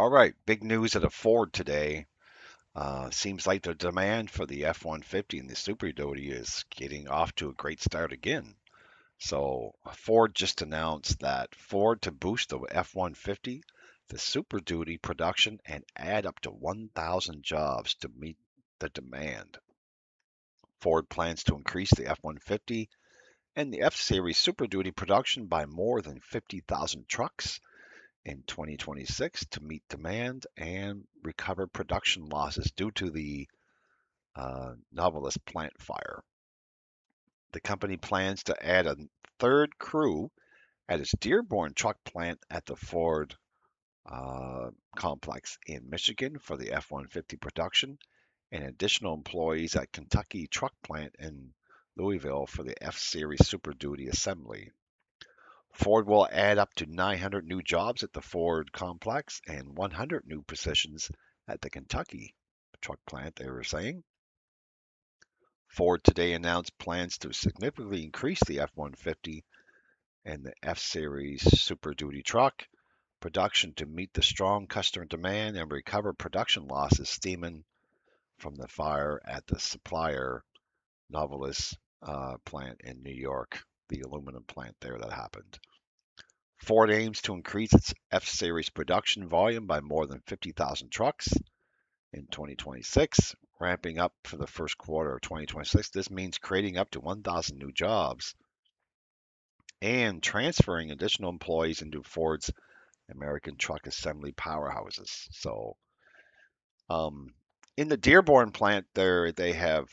All right, big news at a Ford today. Seems like the demand for the F-150 and the Super Duty is getting off to a great start again. So Ford just announced that Ford to boost the F-150, the Super Duty production and add up to 1,000 jobs to meet the demand. Ford plans to increase the F-150 and the F-Series Super Duty production by more than 50,000 trucks in 2026 to meet demand and recover production losses due to the Novelis plant fire. The company plans to add a third crew at its Dearborn truck plant at the Ford complex in Michigan for the F-150 production and additional employees at Kentucky truck plant in Louisville for the F-Series Super Duty assembly. Ford will add up to 900 new jobs at the Ford complex and 100 new positions at the Kentucky truck plant, they were saying. Ford today announced plans to significantly increase the F-150 and the F-Series Super Duty truck production to meet the strong customer demand and recover production losses stemming from the fire at the supplier Novelis plant in New York, the aluminum plant there that happened. Ford aims to increase its F-Series production volume by more than 50,000 trucks in 2026, ramping up for the first quarter of 2026. This means creating up to 1,000 new jobs and transferring additional employees into Ford's American truck assembly powerhouses. So, um, in the Dearborn plant, there they have,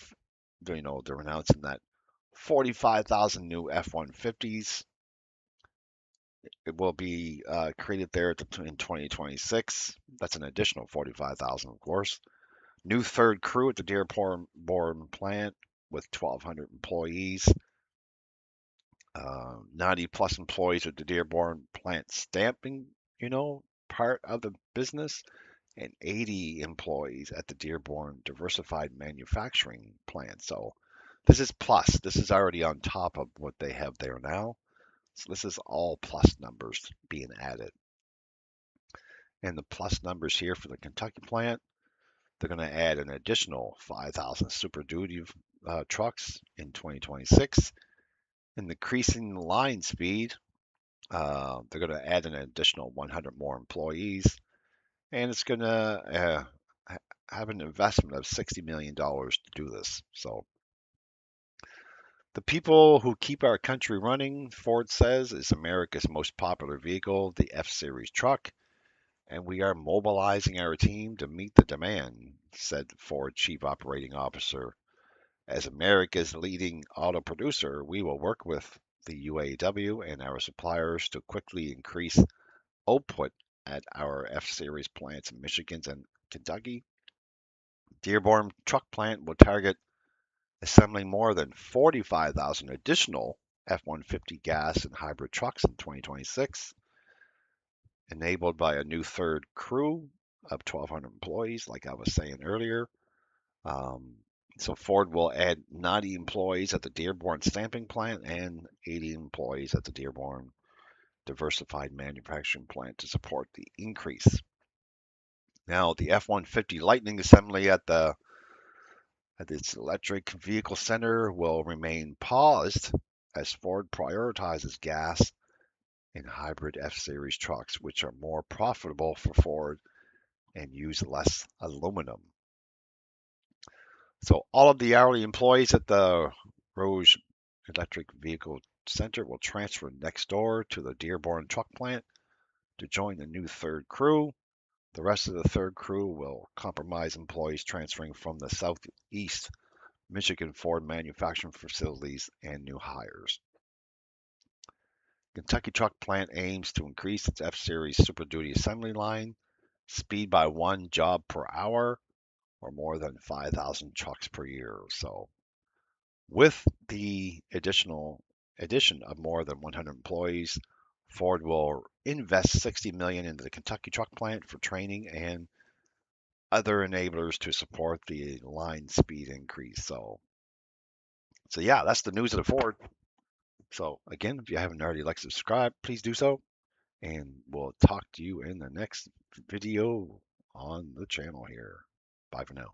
they're announcing that 45,000 new F-150s. It will be created there in 2026. That's an additional 45,000, of course. New third crew at the Dearborn plant with 1,200 employees. 90 plus employees at the Dearborn plant stamping, part of the business, and 80 employees at the Dearborn diversified manufacturing plant. So this is plus. This is already on top of what they have there now. So this is all plus numbers being added. And the plus numbers here for the Kentucky plant, they're going to add an additional 5,000 Super Duty trucks in 2026. And increasing the line speed, they're going to add an additional 100 more employees. And it's going to have an investment of $60 million to do this. So the people who keep our country running, Ford says, is America's most popular vehicle, the F-Series truck. And we are mobilizing our team to meet the demand, said Ford Chief Operating Officer. As America's leading auto producer, we will work with the UAW and our suppliers to quickly increase output at our F-Series plants in Michigan and Kentucky. Dearborn truck plant will target assembling more than 45,000 additional F-150 gas and hybrid trucks in 2026, enabled by a new third crew of 1,200 employees, like I was saying earlier. Um, so Ford will add 90 employees at the Dearborn stamping plant and 80 employees at the Dearborn diversified manufacturing plant to support the increase. Now, the F-150 Lightning assembly at its electric vehicle center will remain paused as Ford prioritizes gas and hybrid F-Series trucks, which are more profitable for Ford and use less aluminum. So all of the hourly employees at the Rouge Electric Vehicle Center will transfer next door to the Dearborn truck plant to join the new third crew. The rest of the third crew will compromise employees transferring from the Southeast Michigan Ford manufacturing facilities and new hires. Kentucky truck plant aims to increase its F-Series Super Duty assembly line speed by one job per hour or more than 5,000 trucks per year. So with the addition of more than 100 employees, Ford will invest 60 million into the Kentucky truck plant for training and other enablers to support the line speed increase. So yeah, that's the news of the Ford. So again, if you haven't already liked, subscribe, please do so. and we'll talk to you in the next video on the channel here. Bye for now.